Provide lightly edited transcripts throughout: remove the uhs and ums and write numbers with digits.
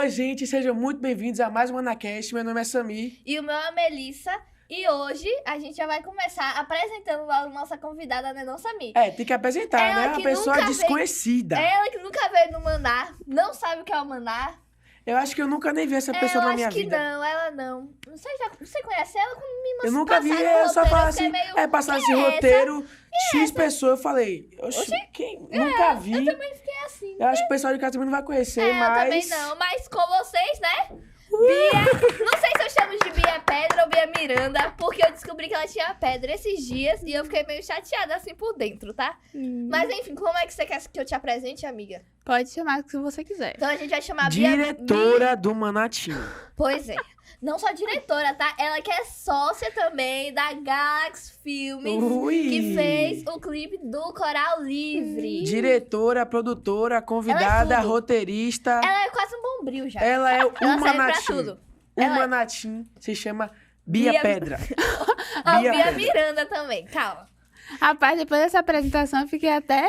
Oi, gente, sejam muito bem-vindos a mais um Manacast. Meu nome é Samir. E o meu é Melissa. E hoje a gente já vai começar apresentando a nossa convidada, né, não, Samir? Tem que apresentar, né? Uma pessoa desconhecida. Ela que nunca veio no Maná, não sabe o que é o Maná. Eu acho que eu nunca nem vi essa pessoa na minha vida. Ela não. Você conhece ela? Quando me Eu nunca vi, eu só falo assim, passar esse roteiro, X pessoas, eu falei, oxi, quem? Nunca vi. Eu também fiquei assim. Eu acho que o pessoal de casa também não vai conhecer, mas... Eu também não, mas com vocês, né? Bia, não sei se eu chamo de Bia Pedra ou Bia Miranda, porque eu descobri que ela tinha pedra esses dias e eu fiquei meio chateada assim por dentro, tá? Mas enfim, como é que você quer que eu te apresente, amiga? Pode chamar o que você quiser. Então a gente vai chamar a diretora do Manatinho. Pois é. Não só diretora, tá? Ela que é sócia também da Galaxy Filmes, que fez o clipe do Coral Livre. Diretora, produtora, convidada, roteirista. Ela é quase um bombril já. Ela é o Manatinho. O Manatinho se chama Bia Pedra. Bia Miranda também, calma. Rapaz, depois dessa apresentação eu fiquei até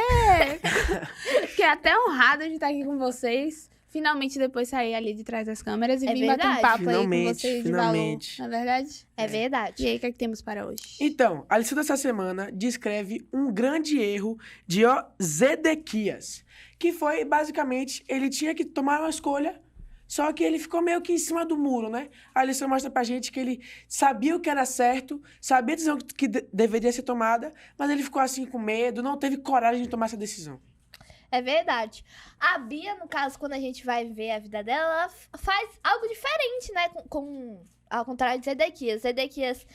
honrada de estar aqui com vocês. Finalmente depois sair ali de trás das câmeras e vim bater um papo aí com vocês de valor. Não é verdade? É verdade. E aí, o que é que temos para hoje? Então, a lição dessa semana descreve um grande erro de Zedequias, que foi, basicamente, ele tinha que tomar uma escolha, só que ele ficou meio que em cima do muro, né? A lição mostra pra gente que ele sabia o que era certo, sabia a decisão que deveria ser tomada, mas ele ficou assim com medo, não teve coragem de tomar essa decisão. É verdade. A Bia, no caso, quando a gente vai ver a vida dela, ela faz algo diferente, né? Ao contrário de Zedequias. Zedequias,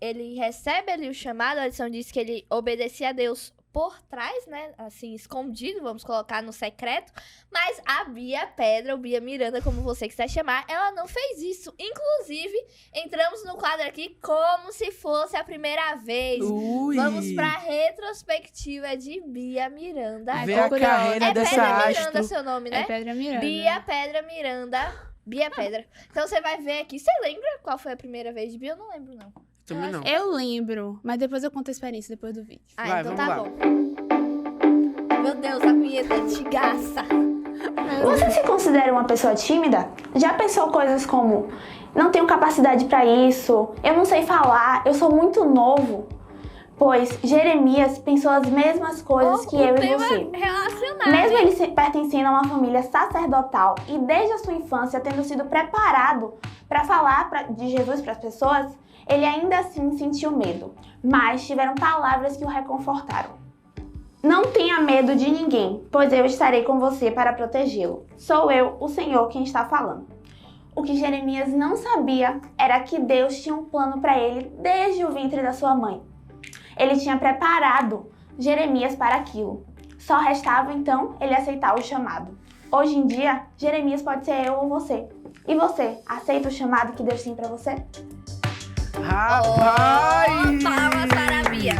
ele recebe ali o chamado, a lição diz que ele obedecia a Deus por trás, né? Assim, escondido, vamos colocar no secreto. Mas a Bia Pedra, ou Bia Miranda, como você quiser chamar, ela não fez isso. Inclusive, entramos no quadro aqui como se fosse a primeira vez. Ui. Vamos pra retrospectiva de Bia Miranda. Ver a carreira dessa Pedra astro. Miranda seu nome, né? É Pedra Miranda. Bia Pedra Miranda. Bia Pedra. Então você vai ver aqui. Você lembra qual foi a primeira vez de Bia? Eu não lembro, não. Também não. Eu lembro, mas depois eu conto a experiência depois do vídeo. Vai, então vamos tá lá. bom. Meu Deus, a vinheta é de gaça. Você se considera uma pessoa tímida? Já pensou coisas como: não tenho capacidade para isso, eu não sei falar, eu sou muito novo? Pois Jeremias pensou as mesmas coisas que eu e você. Relacionado. Mesmo ele pertencendo a uma família sacerdotal e desde a sua infância tendo sido preparado para falar de Jesus para as pessoas, ele ainda assim sentiu medo, mas tiveram palavras que o reconfortaram. Não tenha medo de ninguém, pois eu estarei com você para protegê-lo. Sou eu, o Senhor, quem está falando. O que Jeremias não sabia era que Deus tinha um plano para ele desde o ventre da sua mãe. Ele tinha preparado Jeremias para aquilo. Só restava, então, ele aceitar o chamado. Hoje em dia, Jeremias pode ser eu ou você. E você, aceita o chamado que Deus tem para você? Rapaz! Palmas para a Bia.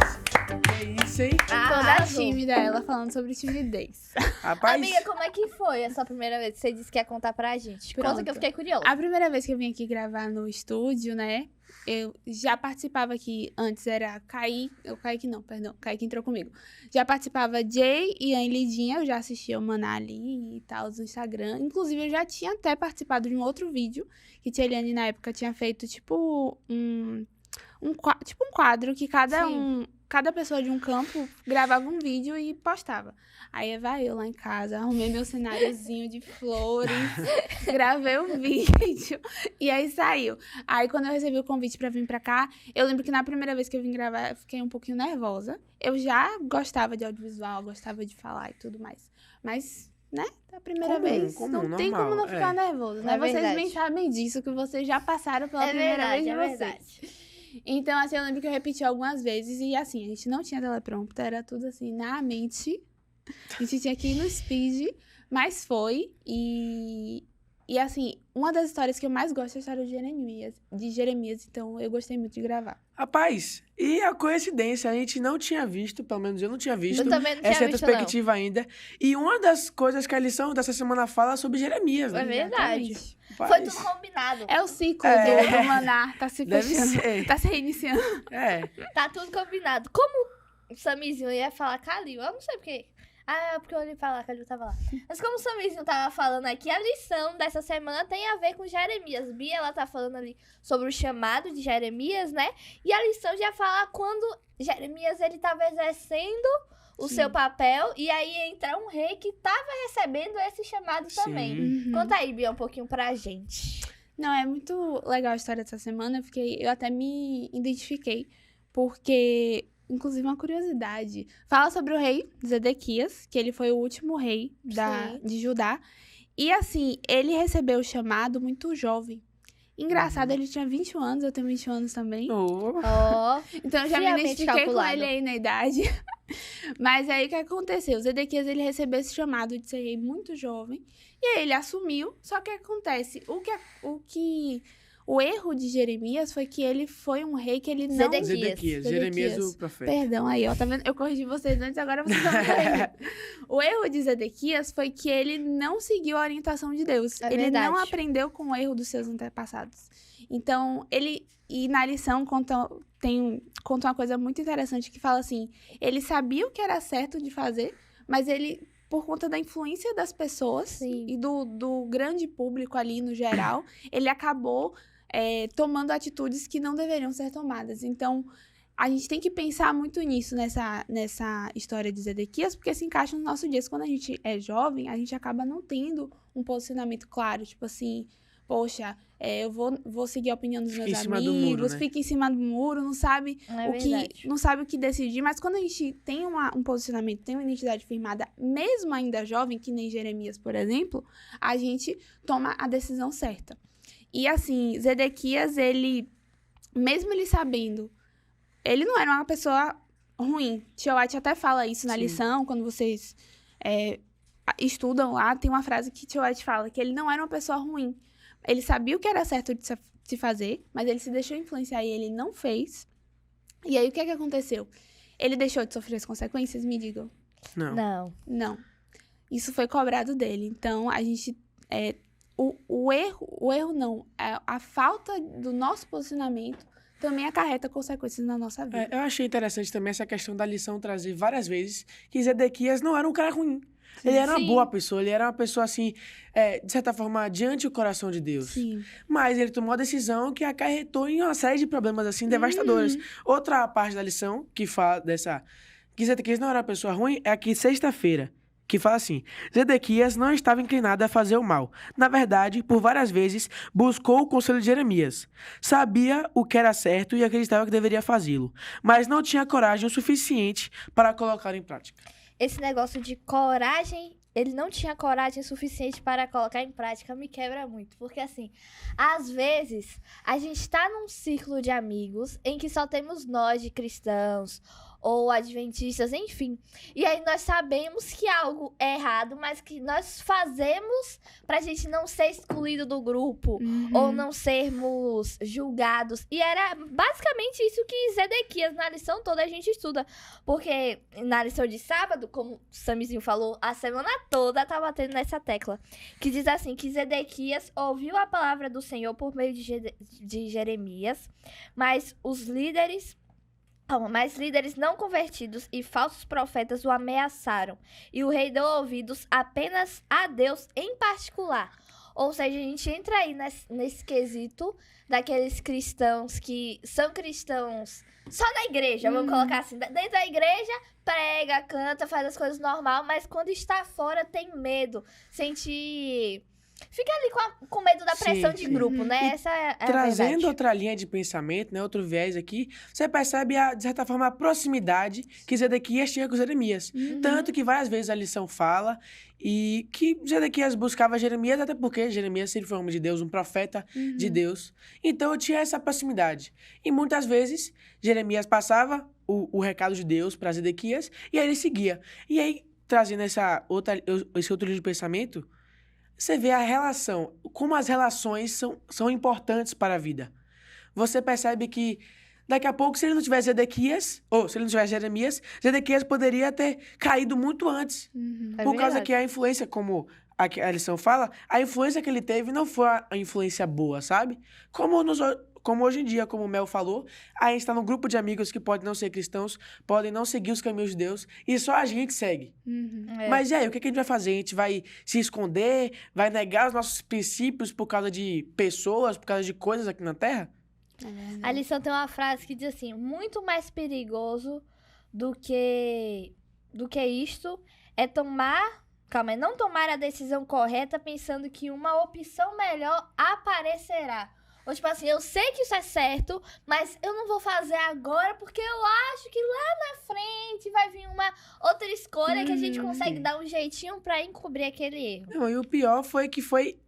Que isso, hein? Toda tímida, ela falando sobre timidez. Rapaz, Amiga, como é que foi a sua primeira vez? Você disse que ia contar pra gente. Conta Pronto. que eu fiquei curiosa. A primeira vez que eu vim aqui gravar no estúdio, né? Eu já participava aqui, antes era Kaique entrou comigo. Já participava Jay e a Lidinha, eu já assistia o Maná ali e tal, no Instagram. Inclusive, eu já tinha até participado de um outro vídeo, que Tia Eliane, na época, tinha feito, tipo, um quadro que cada pessoa de um campo gravava um vídeo e postava. Aí vai eu lá em casa, arrumei meu cenáriozinho de flores, gravei o vídeo e aí saiu. Aí quando eu recebi o convite pra vir pra cá, eu lembro que na primeira vez que eu vim gravar, eu fiquei um pouquinho nervosa. Eu já gostava de audiovisual, gostava de falar e tudo mais. Mas, né, a primeira vez, não tem como não ficar nervoso, né? Vocês bem sabem disso, que vocês já passaram pela primeira vez de vocês. Verdade. Então, assim, eu lembro que eu repeti algumas vezes e, assim, a gente não tinha teleprompter, era tudo, assim, na mente. A gente tinha que ir no speed, mas foi. E assim, uma das histórias que eu mais gosto é a história de Jeremias. Então, eu gostei muito de gravar. Rapaz, e a coincidência, a gente não tinha visto, pelo menos eu não tinha visto, Eu também não tinha essa visto, retrospectiva ainda. E uma das coisas que a lição dessa semana fala é sobre Jeremias, né? É verdade. Exatamente. Foi tudo combinado. É o ciclo do Maná, tá se Deve fechando, ser. tá se reiniciando. É. Tá tudo combinado. Como o Samizinho ia falar Calil, eu não sei porque. Ah, porque eu olhei pra lá, que ele tava lá. Mas como o Samizinho tava falando aqui, a lição dessa semana tem a ver com Jeremias. Bia, ela tá falando ali sobre o chamado de Jeremias, né? E a lição já fala quando Jeremias, ele tava exercendo o seu papel, e aí entra um rei que tava recebendo esse chamado também. Sim. Conta aí, Bia, um pouquinho pra gente. Não, é muito legal a história dessa semana, porque eu até me identifiquei, porque, inclusive, uma curiosidade, fala sobre o rei Zedequias, que ele foi o último rei de Judá, e assim, ele recebeu o chamado muito jovem. Engraçado, ele tinha 21 anos, eu tenho 21 anos também. Ó, Então, eu já me friamente identifiquei com calculado. ele aí na idade. Mas aí, o que aconteceu? O Zedequias, ele recebeu esse chamado de ser rei muito jovem. E aí, ele assumiu. Só que acontece, o erro de Jeremias foi que ele foi um rei que ele não... Zedequias. Jeremias, o profeta. Perdão, aí, ó, tá vendo? Eu corrigi vocês antes, agora vocês estão me corrigindo. O erro de Zedequias foi que ele não seguiu a orientação de Deus. É Ele verdade. não aprendeu com o erro dos seus antepassados. Então, e na lição conta uma coisa muito interessante que fala assim, ele sabia o que era certo de fazer, mas ele, por conta da influência das pessoas Sim. e do grande público ali no geral, ele acabou tomando atitudes que não deveriam ser tomadas. Então, a gente tem que pensar muito nisso, nessa história de Zedequias, porque se encaixa nos nossos dias. Quando a gente é jovem, a gente acaba não tendo um posicionamento claro, tipo assim, poxa, eu vou seguir a opinião dos Fica meus em cima do muro, amigos, né? fica em cima do muro, não sabe verdade. não sabe o que decidir, mas quando a gente tem um posicionamento, tem uma identidade firmada, mesmo ainda jovem, que nem Jeremias, por exemplo, a gente toma a decisão certa. E assim, Zedequias, mesmo ele sabendo, ele não era uma pessoa ruim. Tia White até fala isso na Sim. lição, quando vocês estudam lá, tem uma frase que Tia White fala, que ele não era uma pessoa ruim. Ele sabia o que era certo de se fazer, mas ele se deixou influenciar e ele não fez. E aí, o que aconteceu? Ele deixou de sofrer as consequências? Me digam. Não. Não. Isso foi cobrado dele. Então, a gente... O erro não. A falta do nosso posicionamento também acarreta consequências na nossa vida. Eu achei interessante também essa questão da lição trazer várias vezes que Zedequias não era um cara ruim. Ele era uma Sim. boa pessoa, ele era uma pessoa, assim, de certa forma, diante do coração de Deus. Sim. Mas ele tomou uma decisão que acarretou em uma série de problemas, assim, devastadores. Outra parte da lição que fala que Zedequias não era uma pessoa ruim é aqui, sexta-feira, que fala assim: Zedequias não estava inclinado a fazer o mal. Na verdade, por várias vezes, buscou o conselho de Jeremias. Sabia o que era certo e acreditava que deveria fazê-lo, mas não tinha coragem o suficiente para colocar em prática. Esse negócio de coragem, ele não tinha coragem suficiente para colocar em prática, me quebra muito. Porque, assim, às vezes, a gente tá num círculo de amigos em que só temos nós de cristãos ou adventistas, enfim. E aí nós sabemos que algo é errado, mas que nós fazemos pra gente não ser excluído do grupo ou não sermos julgados. E era basicamente isso que Zedequias, na lição toda, a gente estuda. Porque na lição de sábado, como o Samizinho falou, a semana toda tá batendo nessa tecla. Que diz assim, que Zedequias ouviu a palavra do Senhor por meio de Jeremias, mas líderes não convertidos e falsos profetas o ameaçaram, e o rei deu ouvidos apenas a Deus em particular. Ou seja, a gente entra aí nesse quesito daqueles cristãos que são cristãos só na igreja, vamos colocar assim. Dentro da igreja, prega, canta, faz as coisas normal, mas quando está fora tem medo, fica ali com medo da pressão de grupo, né? Essa é a Trazendo verdade. outra linha de pensamento, né, outro viés aqui, você percebe, de certa forma, a proximidade que Zedequias tinha com Jeremias. Tanto que várias vezes a lição fala e que Zedequias buscava Jeremias, até porque Jeremias sempre foi um homem de Deus, um profeta de Deus. Então, tinha essa proximidade. E muitas vezes, Jeremias passava o recado de Deus para Zedequias e aí ele seguia. E aí, trazendo esse outro linha de pensamento, você vê a relação, como as relações são importantes para a vida. Você percebe que, daqui a pouco, se ele não tivesse Zedequias, ou se ele não tivesse Jeremias, Zedequias poderia ter caído muito antes. É Por causa verdade. que a influência, como a lição fala, a influência que ele teve não foi a influência boa, sabe? como hoje em dia, como o Mel falou, a gente tá num grupo de amigos que podem não ser cristãos, podem não seguir os caminhos de Deus, e só a gente segue. É. Mas e aí, o que a gente vai fazer? A gente vai se esconder? Vai negar os nossos princípios por causa de pessoas, por causa de coisas aqui na Terra? A lição tem uma frase que diz assim: muito mais perigoso do que isto é não tomar a decisão correta pensando que uma opção melhor aparecerá. Ou tipo assim, eu sei que isso é certo, mas eu não vou fazer agora porque eu acho que lá na frente vai vir uma outra escolha que a gente consegue dar um jeitinho pra encobrir aquele erro. Não, e o pior foi que foi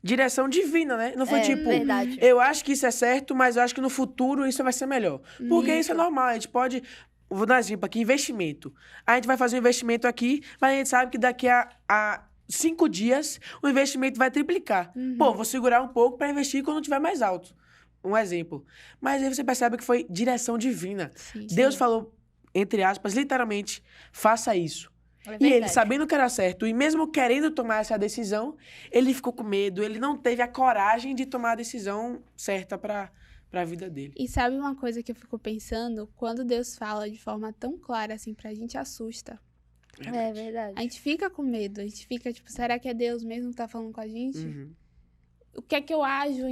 direção divina, né? Não foi tipo, verdade. eu acho que isso é certo, mas eu acho que no futuro isso vai ser melhor. Porque isso é normal, a gente pode... Vou dar um exemplo aqui, investimento. A gente vai fazer um investimento aqui, mas a gente sabe que daqui a 5 dias o investimento vai triplicar. Pô, vou segurar um pouco para investir quando tiver mais alto. Um exemplo. Mas aí você percebe que foi direção divina. Sim. Deus falou, entre aspas, literalmente, faça isso. É E ele, verdade. sabendo que era certo, e mesmo querendo tomar essa decisão, ele ficou com medo, ele não teve a coragem de tomar a decisão certa para a vida dele. E sabe uma coisa que eu fico pensando? Quando Deus fala de forma tão clara assim pra gente, assusta. É verdade. A gente fica com medo, a gente fica tipo, será que é Deus mesmo que tá falando com a gente? Uhum. O que é que eu ajo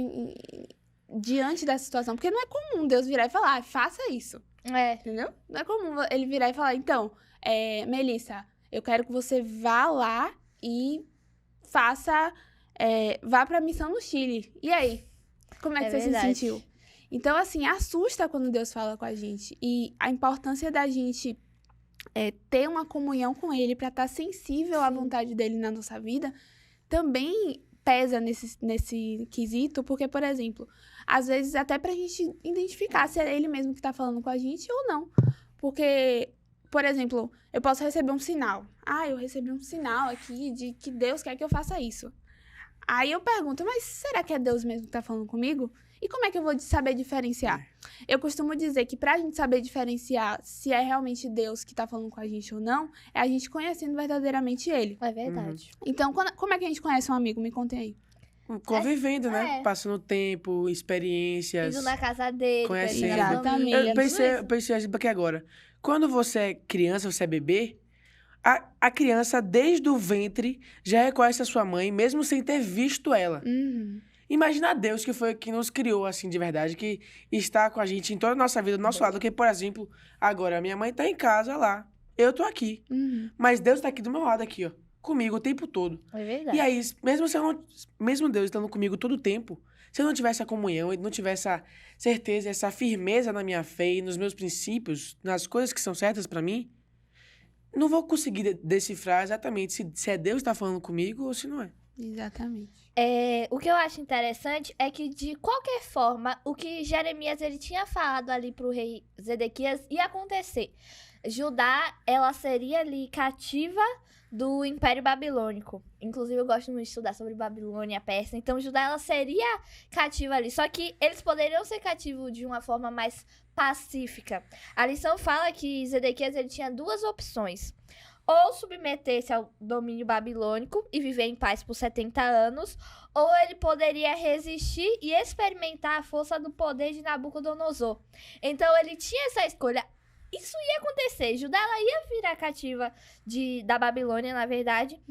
diante dessa situação? Porque não é comum Deus virar e falar, faça isso, entendeu? Não é comum ele virar e falar, então, Melissa, eu quero que você vá lá e faça, vá pra missão no Chile. E aí? Como é que você verdade. se sentiu? Então, assim, assusta quando Deus fala com a gente. E a importância da gente ter uma comunhão com Ele para estar sensível à vontade dEle na nossa vida também pesa nesse quesito, porque, por exemplo, às vezes até pra gente identificar se é Ele mesmo que tá falando com a gente ou não. Porque, por exemplo, eu posso receber um sinal. Eu recebi um sinal aqui de que Deus quer que eu faça isso. Aí eu pergunto, mas será que é Deus mesmo que tá falando comigo? E como é que eu vou saber diferenciar? Eu costumo dizer que pra gente saber diferenciar se é realmente Deus que tá falando com a gente ou não, é a gente conhecendo verdadeiramente Ele. É verdade. Então, como é que a gente conhece um amigo? Me contem aí. Convivendo, né? É. Passando tempo, experiências. Indo na casa dele, Conhecendo. conhecendo a Exatamente. família, Eu pensei assim aqui agora. Quando você é criança, você é bebê, a criança, desde o ventre, já reconhece a sua mãe, mesmo sem ter visto ela. Imagina Deus, que foi que nos criou, assim, de verdade, que está com a gente em toda a nossa vida, do nosso lado. Porque, por exemplo, agora, minha mãe tá em casa lá, eu tô aqui. Mas Deus tá aqui do meu lado, aqui, ó, comigo o tempo todo. É verdade. E aí, mesmo Deus estando comigo todo o tempo, se eu não tivesse a comunhão, e não tivesse essa certeza, essa firmeza na minha fé e nos meus princípios, nas coisas que são certas pra mim, não vou conseguir decifrar exatamente se é Deus que tá falando comigo ou se não é. Exatamente. O que eu acho interessante é que, de qualquer forma, o que Jeremias ele tinha falado ali pro rei Zedequias ia acontecer. Judá, ela seria ali cativa do Império Babilônico. Inclusive, eu gosto muito de estudar sobre Babilônia e a Pérsia. Então, Judá, ela seria cativa ali. Só que eles poderiam ser cativos de uma forma mais pacífica. A lição fala que Zedequias ele tinha 2 opções. Ou submeter-se ao domínio babilônico e viver em paz por 70 anos, ou ele poderia resistir e experimentar a força do poder de Nabucodonosor. Então, ele tinha essa escolha. Isso ia acontecer. Judá ela ia virar cativa da Babilônia, na verdade.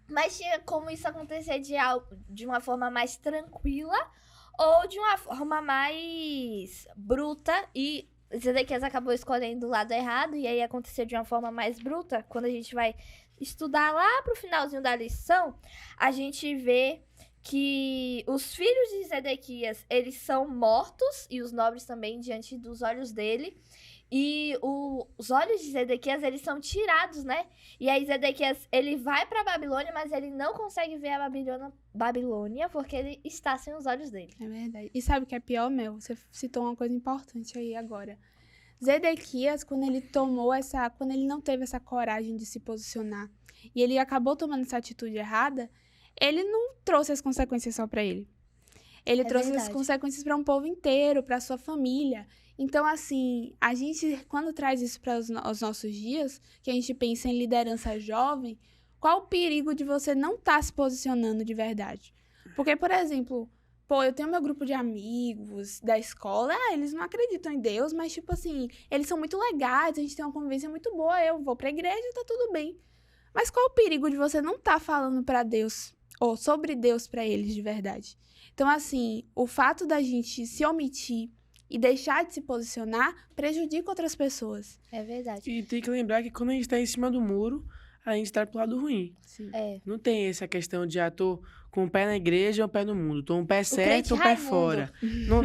Mas tinha como isso acontecer de uma forma mais tranquila ou de uma forma mais bruta. E Zedequias acabou escolhendo o lado errado. E aí aconteceu de uma forma mais bruta. Quando a gente vai estudar lá pro finalzinho da lição, a gente vê que os filhos de Zedequias, eles são mortos. E os nobres também, diante dos olhos dele. E os olhos de Zedequias, eles são tirados, né? E aí Zedequias, ele vai pra Babilônia, mas ele não consegue ver a Babilônia porque ele está sem os olhos dele. É verdade. E sabe o que é pior, Mel? Você citou uma coisa importante aí agora. Zedequias, quando ele não teve essa coragem de se posicionar e ele acabou tomando essa atitude errada, ele não trouxe as consequências só pra ele. Ele trouxe as consequências para um povo inteiro, para sua família. Então, assim, a gente, quando traz isso para os nossos dias, que a gente pensa em liderança jovem, qual o perigo de você não estar se posicionando de verdade? Porque, por exemplo, pô, eu tenho meu grupo de amigos da escola, eles não acreditam em Deus, mas, tipo assim, eles são muito legais, a gente tem uma convivência muito boa, eu vou pra igreja e tá tudo bem. Mas qual o perigo de você não tá falando pra Deus, ou sobre Deus pra eles de verdade? Então, assim, o fato da gente se omitir e deixar de se posicionar prejudica outras pessoas. É verdade. E tem que lembrar que quando a gente tá em cima do muro, a gente tá pro lado ruim. Sim. É. Não tem essa questão de, tô com o pé na igreja ou o pé no mundo. Tô um pé certo crente ou um pé Raimundo. fora.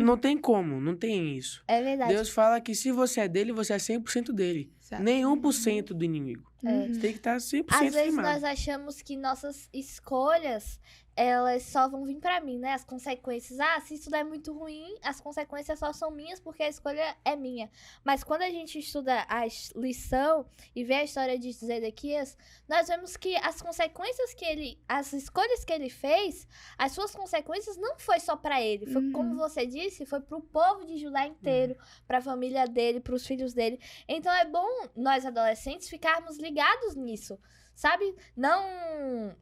Não tem como, não tem isso. É verdade. Deus fala que se você é dele, você é 100% dele. Exato. Nem 1% do inimigo. É. Você tem que estar 100% Às vezes firmado. nós achamos que nossas escolhas, elas só vão vir pra mim, né? As consequências. Se isso der muito ruim, as consequências só são minhas porque a escolha é minha. Mas quando a gente estuda a lição e vê a história de Zedequias, nós vemos que as consequências as escolhas que ele fez, as suas consequências não foi só pra ele. Foi, como você disse, foi pro povo de Judá inteiro, pra família dele, pros filhos dele. Então é bom nós adolescentes ficarmos ligados nisso, sabe? Não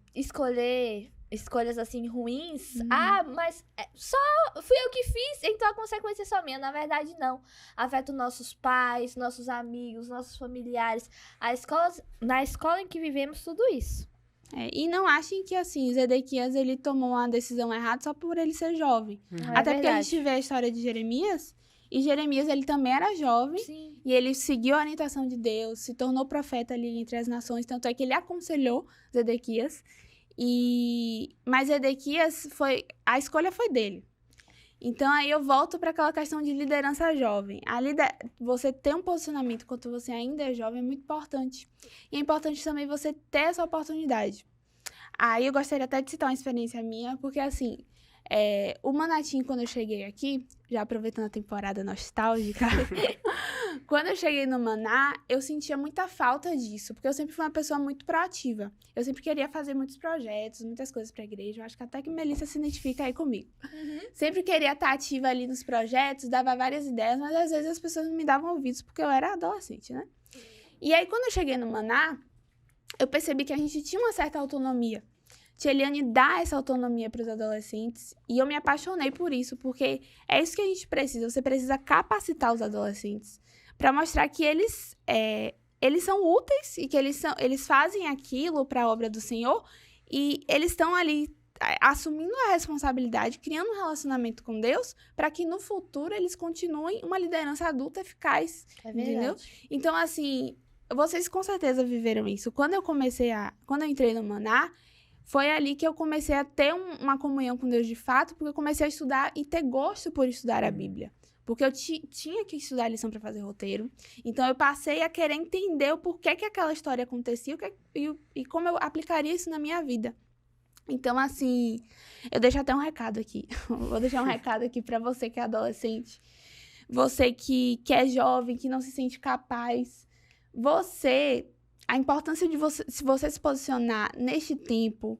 escolhas assim ruins. Mas só fui eu que fiz, então a consequência é só minha. Na verdade, não. Afeta nossos pais, nossos amigos, nossos familiares, na escola em que vivemos, tudo isso. E não achem que, assim, Zedequias, ele tomou uma decisão errada só por ele ser jovem. Até porque a gente vê a história de Jeremias, e Jeremias, ele também era jovem, Sim. e ele seguiu a orientação de Deus, se tornou profeta ali entre as nações, tanto é que ele aconselhou Zedequias, mas Zedequias, a escolha foi dele. Então, aí eu volto para aquela questão de liderança jovem. Você ter um posicionamento enquanto você ainda é jovem é muito importante. E é importante também você ter essa oportunidade. Aí eu gostaria até de citar uma experiência minha, porque assim, o Manatim, quando eu cheguei aqui, já aproveitando a temporada nostálgica, quando eu cheguei no Maná, eu sentia muita falta disso, porque eu sempre fui uma pessoa muito proativa. Eu sempre queria fazer muitos projetos, muitas coisas pra igreja. Eu acho que até que Melissa se identifica aí comigo. Sempre queria estar ativa ali nos projetos, dava várias ideias, mas às vezes as pessoas não me davam ouvidos porque eu era adolescente, né? E aí, quando eu cheguei no Maná, eu percebi que a gente tinha uma certa autonomia. Tia Eliane dá essa autonomia para os adolescentes e eu me apaixonei por isso, porque é isso que a gente precisa. Você precisa capacitar os adolescentes para mostrar que eles são úteis e que eles fazem aquilo para a obra do Senhor e eles estão ali assumindo a responsabilidade, criando um relacionamento com Deus para que no futuro eles continuem uma liderança adulta eficaz, entendeu? Então, assim, vocês com certeza viveram isso. Quando eu entrei no Maná, foi ali que eu comecei a ter uma comunhão com Deus de fato, porque eu comecei a estudar e ter gosto por estudar a Bíblia. Porque eu tinha que estudar a lição para fazer roteiro. Então, eu passei a querer entender o porquê que aquela história acontecia e como eu aplicaria isso na minha vida. Então, assim, eu deixo até um recado aqui. Vou deixar um recado aqui para você que é adolescente. Você que é jovem, que não se sente capaz. A importância de você se posicionar neste tempo,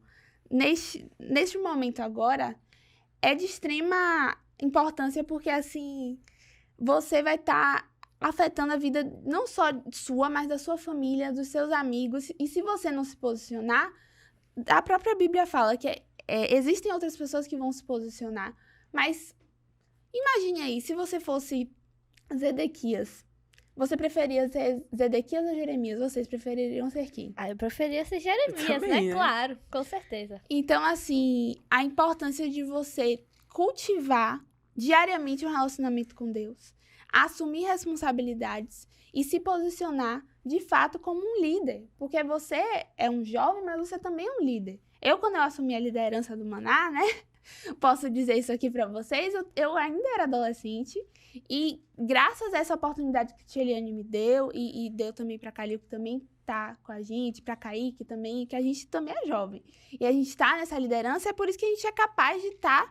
neste momento agora, é de extrema importância, porque, assim, você vai estar afetando a vida não só sua, mas da sua família, dos seus amigos. E se você não se posicionar, a própria Bíblia fala que existem outras pessoas que vão se posicionar. Mas imagine aí, se você fosse Zedequias, você preferia ser Zedequias ou Jeremias? Vocês prefeririam ser quem? Eu preferia ser Jeremias, também, né? Claro, com certeza. Então, assim, a importância de você cultivar diariamente um relacionamento com Deus, assumir responsabilidades e se posicionar, de fato, como um líder. Porque você é um jovem, mas você também é um líder. Quando eu assumi a liderança do Maná, né? Posso dizer isso aqui pra vocês, eu ainda era adolescente e graças a essa oportunidade que a Tia Eliane me deu e deu também pra Calil, que também tá com a gente, pra Kaique também, que a gente também é jovem. E a gente tá nessa liderança, é por isso que a gente é capaz de estar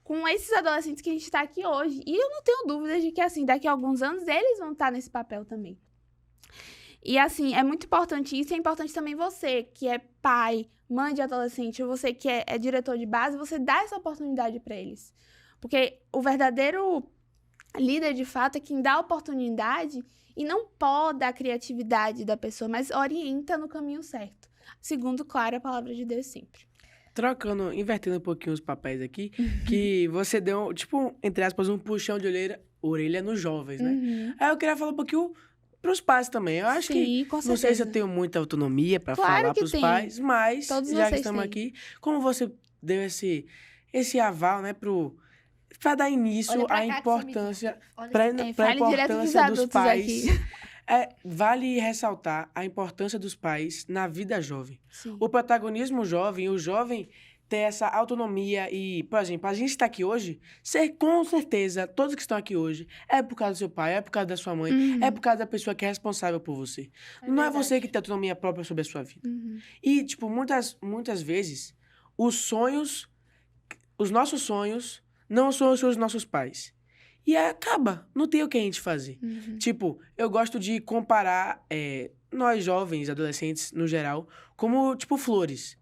com esses adolescentes que a gente tá aqui hoje. E eu não tenho dúvidas de que, assim, daqui a alguns anos eles vão estar nesse papel também. E, assim, é muito importante isso, e é importante também você, que é pai, mãe de adolescente, ou você que é diretor de base, você dá essa oportunidade para eles. Porque o verdadeiro líder, de fato, é quem dá a oportunidade e não poda a criatividade da pessoa, mas orienta no caminho certo. Segundo, claro, a palavra de Deus sempre. invertendo um pouquinho os papéis aqui, que você deu, tipo, entre aspas, um puxão de orelha nos jovens, né? Uhum. Aí eu queria falar um pouquinho pros pais também. Eu acho que, Sim, com não sei se certeza. eu tenho muita autonomia pra Claro falar que pros tem. pais, mas, Todos já que vocês estamos têm. aqui, como você deu esse aval, né, pra dar início Olha pra à cá que você me importância, viu. Olha pra assim. pra Fale direto dos importância dos adultos pais. aqui. Vale ressaltar a importância dos pais na vida jovem. Sim. O protagonismo jovem, o jovem ter essa autonomia e, por exemplo, a gente está aqui hoje, com certeza, todos que estão aqui hoje, é por causa do seu pai, é por causa da sua mãe, Uhum. é por causa da pessoa que é responsável por você. Não é você que tem autonomia própria sobre a sua vida. Uhum. E, tipo, muitas vezes, os nossos sonhos, não são os nossos pais. E aí acaba, não tem o que a gente fazer. Uhum. Tipo, eu gosto de comparar nós jovens, adolescentes, no geral, como, tipo, flores.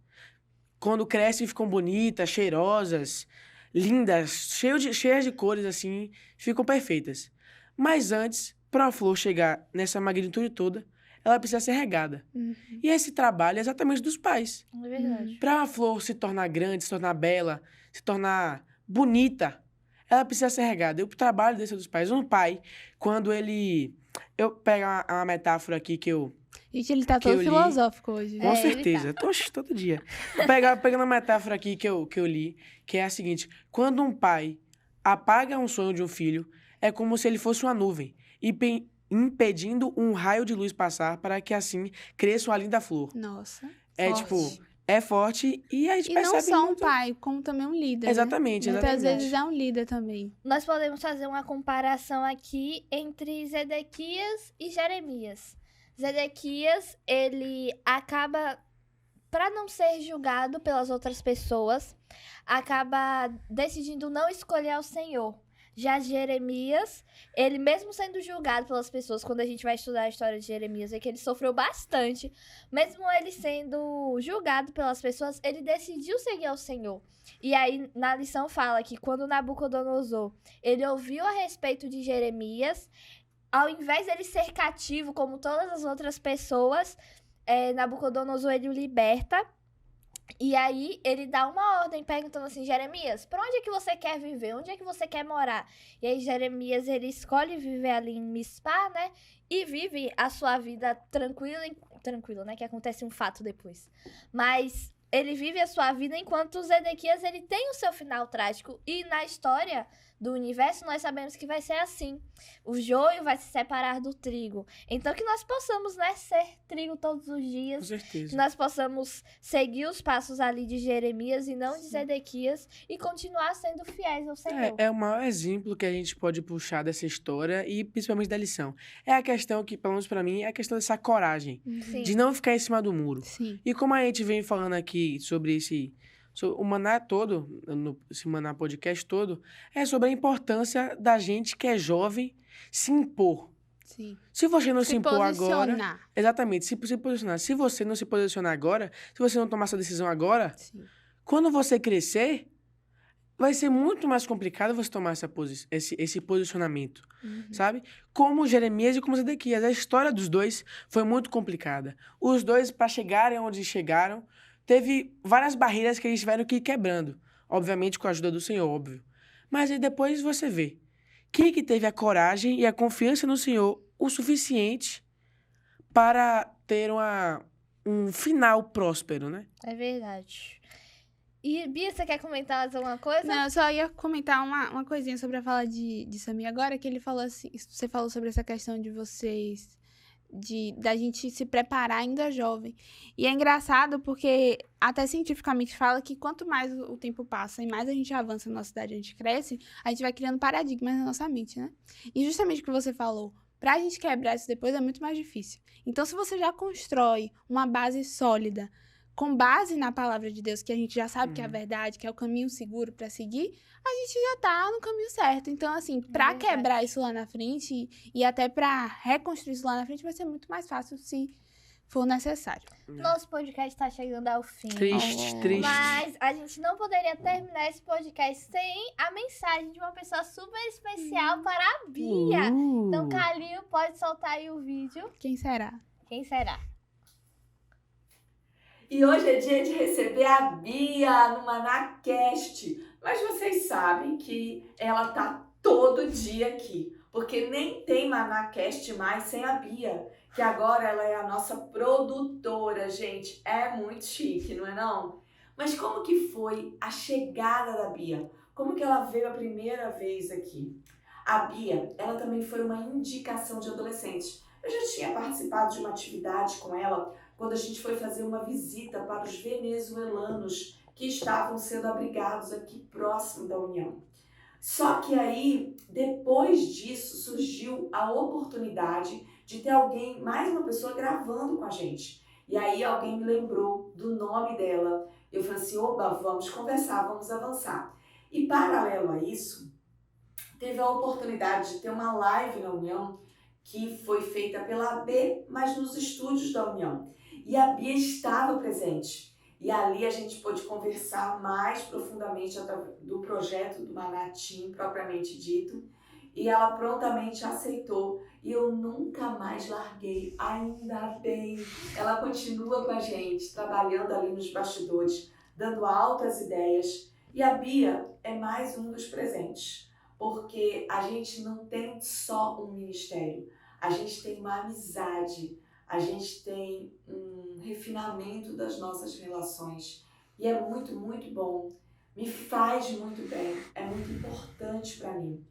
Quando crescem, ficam bonitas, cheirosas, lindas, cheias de cores, assim, ficam perfeitas. Mas antes, para uma flor chegar nessa magnitude toda, ela precisa ser regada. Uhum. E esse trabalho é exatamente dos pais. É verdade. Para uma flor se tornar grande, se tornar bela, se tornar bonita, ela precisa ser regada. E o trabalho desse é dos pais. Um pai, quando ele... Eu pego uma metáfora aqui que eu... Gente, ele tá que eu todo li. filosófico hoje. Com É, ele certeza. Oxe, todo dia. Pegando uma metáfora aqui que eu li, que é a seguinte. Quando um pai apaga um sonho de um filho, é como se ele fosse uma nuvem, impedindo um raio de luz passar para que assim cresça uma linda flor. Nossa. É forte. tipo... É forte e a gente E percebe não só um muito... pai, como também um líder. Exatamente, né? Muitas exatamente. vezes é um líder também. Nós podemos fazer uma comparação aqui entre Zedequias e Jeremias. Zedequias, ele acaba, para não ser julgado pelas outras pessoas, acaba decidindo não escolher o Senhor. Já Jeremias, ele mesmo sendo julgado pelas pessoas, quando a gente vai estudar a história de Jeremias, é que ele sofreu bastante. Mesmo ele sendo julgado pelas pessoas, ele decidiu seguir ao Senhor. E aí, na lição fala que quando Nabucodonosor, ele ouviu a respeito de Jeremias, ao invés dele ser cativo como todas as outras pessoas, Nabucodonosor, ele o liberta. E aí, ele dá uma ordem perguntando assim, Jeremias, pra onde é que você quer viver? Onde é que você quer morar? E aí, Jeremias, ele escolhe viver ali em Mispá, né? E vive a sua vida tranquilo, né? Que acontece um fato depois. Mas ele vive a sua vida enquanto Zedequias, ele tem o seu final trágico. E na história do universo, nós sabemos que vai ser assim. O joio vai se separar do trigo. Então, que nós possamos, né, ser trigo todos os Com dias. certeza. Que nós possamos seguir os passos ali de Jeremias e não de Zedequias. E continuar sendo fiéis ao Senhor. É o maior exemplo que a gente pode puxar dessa história e principalmente da lição. É a questão que, pelo menos pra mim, é a questão dessa coragem. Sim. De não ficar em cima do muro. Sim. E como a gente vem falando aqui sobre o Maná todo, esse Maná podcast todo, é sobre a importância da gente que é jovem se impor. Sim. Se você não se impor agora... posicionar. Exatamente, se posicionar. Se você não se posicionar agora, se você não tomar essa decisão agora, Sim. quando você crescer, vai ser muito mais complicado você tomar esse posicionamento, sabe? Como Jeremias e como Zedequias. A história dos dois foi muito complicada. Os dois, para chegarem onde chegaram, teve várias barreiras que eles tiveram que ir quebrando. Obviamente com a ajuda do Senhor, óbvio. Mas aí depois você vê. Quem que teve a coragem e a confiança no Senhor o suficiente para ter um final próspero, né? É verdade. E, Bia, você quer comentar mais alguma coisa? Não, eu só ia comentar uma coisinha sobre a fala de Samir agora, que ele falou assim, você falou sobre essa questão de vocês, da gente se preparar ainda jovem. E é engraçado porque até cientificamente fala que quanto mais o tempo passa e mais a gente avança na nossa idade, a gente cresce, a gente vai criando paradigmas na nossa mente, né? E justamente o que você falou, pra gente quebrar isso depois é muito mais difícil. Então, se você já constrói uma base sólida, com base na palavra de Deus, que a gente já sabe que é a verdade, que é o caminho seguro pra seguir, a gente já tá no caminho certo. Então, assim, pra Verdade. quebrar isso lá na frente e até pra reconstruir isso lá na frente, vai ser muito mais fácil se for necessário. Nosso podcast tá chegando ao fim. Triste, Oh. triste. Mas a gente não poderia terminar esse podcast sem a mensagem de uma pessoa super especial para a Bia. Então, Calil, pode soltar aí o vídeo. Quem será? Quem será? E hoje é dia de receber a Bia no ManaCast. Mas vocês sabem que ela tá todo dia aqui, porque nem tem ManaCast mais sem a Bia, que agora ela é a nossa produtora, gente. É muito chique, não é não? Mas como que foi a chegada da Bia? Como que ela veio a primeira vez aqui? A Bia, ela também foi uma indicação de adolescentes. Eu já tinha participado de uma atividade com ela quando a gente foi fazer uma visita para os venezuelanos que estavam sendo abrigados aqui próximo da União. Só que aí, depois disso, surgiu a oportunidade de ter alguém, mais uma pessoa, gravando com a gente. E aí alguém me lembrou do nome dela. Eu falei assim, oba, vamos conversar, vamos avançar. E paralelo a isso, teve a oportunidade de ter uma live na União que foi feita pela AB, mas nos estúdios da União. E a Bia estava presente. E ali a gente pôde conversar mais profundamente do projeto do Manatim, propriamente dito. E ela prontamente aceitou. E eu nunca mais larguei, ainda bem. Ela continua com a gente, trabalhando ali nos bastidores, dando altas ideias. E a Bia é mais um dos presentes, porque a gente não tem só um ministério, a gente tem uma amizade, a gente tem um refinamento das nossas relações. E é muito, muito bom, me faz muito bem, é muito importante para mim.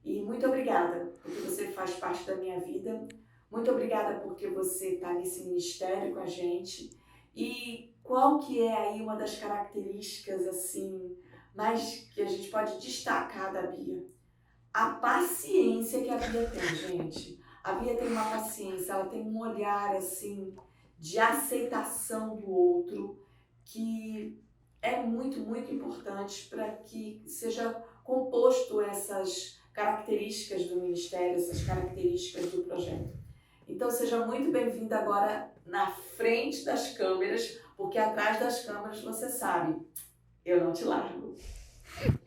E muito obrigada porque você faz parte da minha vida, muito obrigada porque você está nesse ministério com a gente. E qual que é aí uma das características assim, mais que a gente pode destacar da Bia? A paciência que a Bia tem, gente. A Bia tem uma paciência, ela tem um olhar assim de aceitação do outro que é muito, muito importante para que seja composto essas características do ministério, essas características do projeto. Então seja muito bem-vinda agora na frente das câmeras, porque atrás das câmeras você sabe, eu não te largo.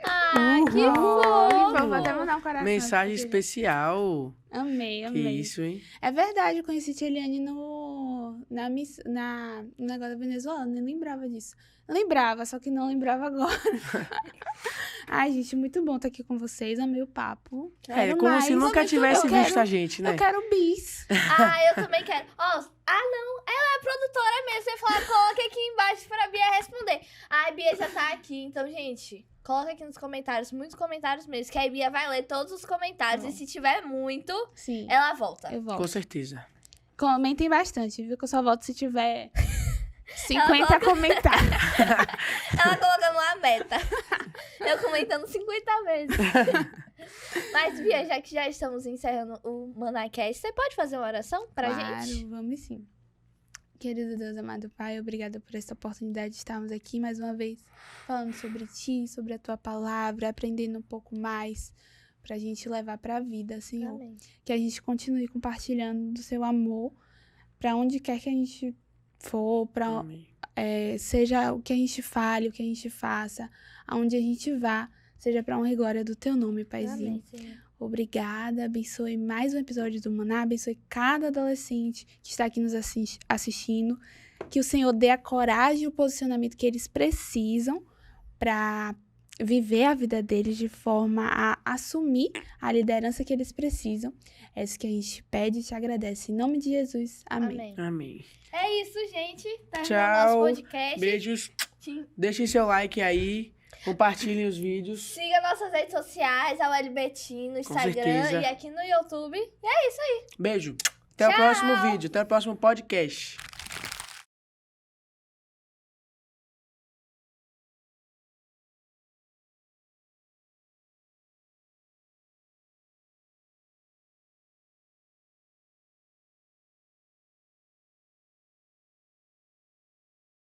Ah, que Vou fofo! até mandar um coração. Mensagem aqui. especial. Amei, Que amei. isso, hein? É verdade, eu conheci Tcheliane no negócio da Venezuela, nem lembrava disso. Eu lembrava, só que não lembrava agora. Ai, gente, muito bom estar aqui com vocês, amei o papo. É, como se nunca tivesse visto a gente, né? Eu quero bis. Ah, eu também quero. Ó, não, ela é produtora mesmo. Você fala, coloca aqui embaixo pra Bia responder. A Bia já tá aqui, então, gente, coloca aqui nos comentários, muitos comentários mesmo, que a Bia vai ler todos os comentários. E se tiver muito, Sim, ela volta. eu volto. Com certeza. Comentem bastante, viu? Que eu só volto se tiver 50 comentários. Ela colocando uma meta. Eu comentando 50 vezes. Mas, Bia, já que já estamos encerrando o ManaCast, você pode fazer uma oração pra gente? Claro, vamos sim. Querido Deus, amado Pai, obrigada por essa oportunidade de estarmos aqui mais uma vez falando sobre Ti, sobre a Tua palavra, aprendendo um pouco mais pra gente levar pra vida, Senhor. Amém. Que a gente continue compartilhando do Seu amor pra onde quer que a gente for, Amém. seja o que a gente fale, o que a gente faça, aonde a gente vá, seja pra honra e glória do Teu nome, Paizinho. Amém, Senhor. Obrigada, abençoe mais um episódio do Maná, abençoe cada adolescente que está aqui nos assistindo, que o Senhor dê a coragem e o posicionamento que eles precisam para viver a vida deles de forma a assumir a liderança que eles precisam. É isso que a gente pede e te agradece. Em nome de Jesus, amém. Amém. Amém. É isso, gente. Terminou Tchau. nosso podcast. Beijos. Deixem seu like aí. Compartilhem os vídeos. Siga nossas redes sociais, a ULBT no Instagram certeza. e aqui no YouTube. E é isso aí. Beijo. Até o Tchau. próximo vídeo. Até o próximo podcast.